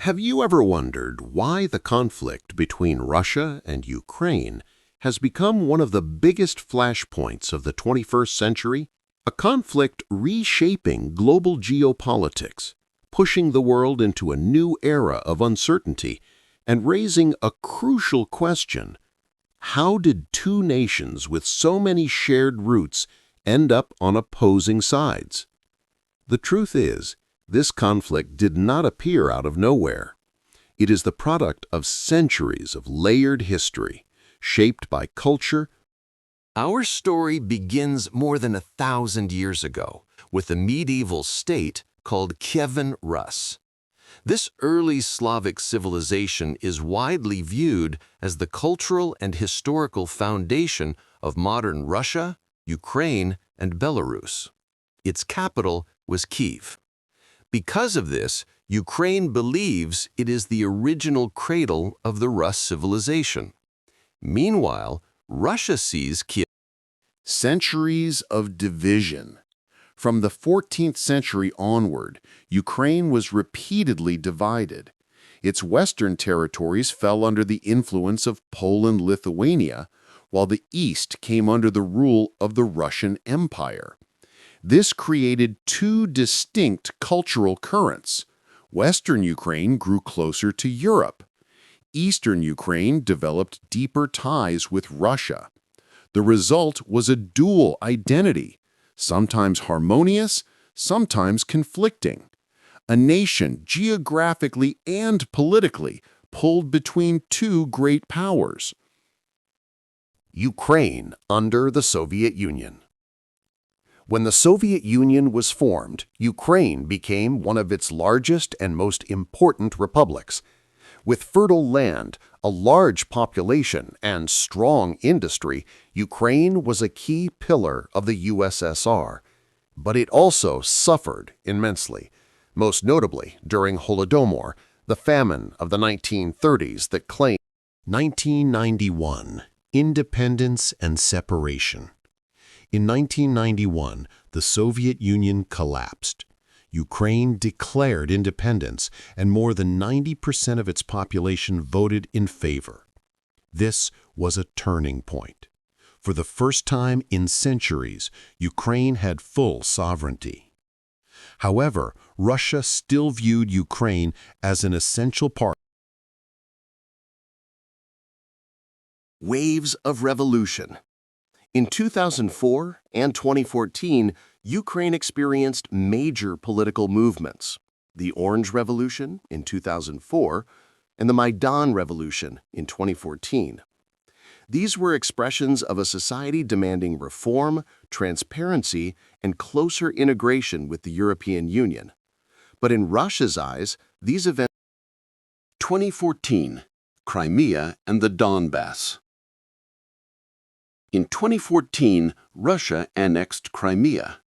Have you ever wondered why the conflict between Russia and Ukraine has become one of the biggest flashpoints of the 21st century? A conflict reshaping global geopolitics, pushing the world into a new era of uncertainty, and raising a crucial question: how did two nations with so many shared roots end up on opposing sides? The truth is, this conflict did not appear out of nowhere. It is the product of centuries of layered history, shaped by culture. Our story begins more than 1,000 years ago with a medieval state called Kievan Rus. This early Slavic civilization is widely viewed as the cultural and historical foundation of modern Russia, Ukraine, and Belarus. Its capital was Kyiv. Because of this, Ukraine believes it is the original cradle of the Rus civilization. Meanwhile, Russia sees Kyiv. Centuries of division. From the 14th century onward, Ukraine was repeatedly divided. Its western territories fell under the influence of Poland-Lithuania, while the east came under the rule of the Russian Empire. This created two distinct cultural currents. Western Ukraine grew closer to Europe. Eastern Ukraine developed deeper ties with Russia. The result was a dual identity, sometimes harmonious, sometimes conflicting. A nation geographically and politically pulled between two great powers. Ukraine under the Soviet Union. When the Soviet Union was formed, Ukraine became one of its largest and most important republics. With fertile land, a large population, and strong industry, Ukraine was a key pillar of the USSR. But it also suffered immensely, most notably during Holodomor, the famine of the 1930s that claimed 1991, independence and separation. In 1991, the Soviet Union collapsed. Ukraine declared independence, and more than 90% of its population voted in favor. This was a turning point. For the first time in centuries, Ukraine had full sovereignty. However, Russia still viewed Ukraine as an essential part. Waves of revolution. In 2004 and 2014, Ukraine experienced major political movements: the Orange Revolution in 2004 and the Maidan Revolution in 2014. These were expressions of a society demanding reform, transparency, and closer integration with the European Union. But in Russia's eyes, these events. 2014, Crimea and the Donbas. In 2014, Russia annexed Crimea.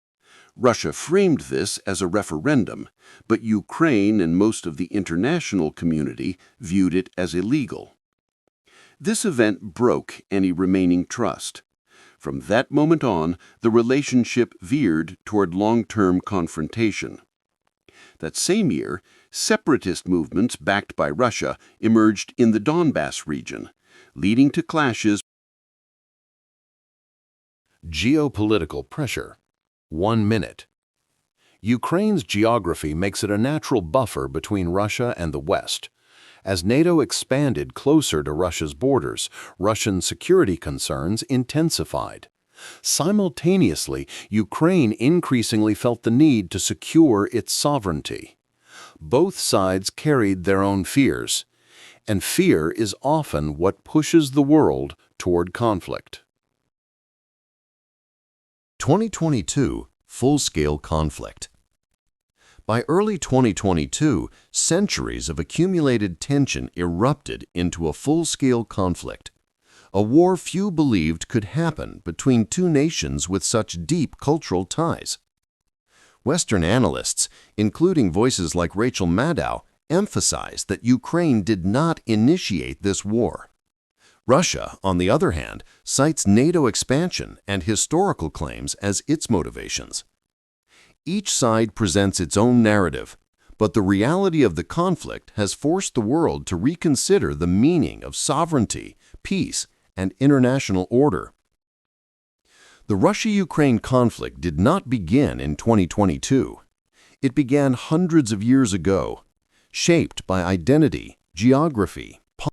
Russia framed this as a referendum, but Ukraine and most of the international community viewed it as illegal. This event broke any remaining trust. From that moment on, the relationship veered toward long-term confrontation. That same year, separatist movements backed by Russia emerged in the Donbas region, leading to clashes. Geopolitical pressure. 1 minute. Ukraine's geography makes it a natural buffer between Russia and the West. As NATO expanded closer to Russia's borders, Russian security concerns intensified. Simultaneously, Ukraine increasingly felt the need to secure its sovereignty. Both sides carried their own fears, and fear is often what pushes the world toward conflict. 2022 Full-Scale Conflict. By early 2022, centuries of accumulated tension erupted into a full-scale conflict, a war few believed could happen between two nations with such deep cultural ties. Western analysts, including voices like Rachel Maddow, emphasize that Ukraine did not initiate this war. Russia, on the other hand, cites NATO expansion and historical claims as its motivations. Each side presents its own narrative, But the reality of the conflict has forced the world to reconsider the meaning of sovereignty, peace, and international order. The Russia-Ukraine conflict did not begin in 2022. It began hundreds of years ago, shaped by identity, geography,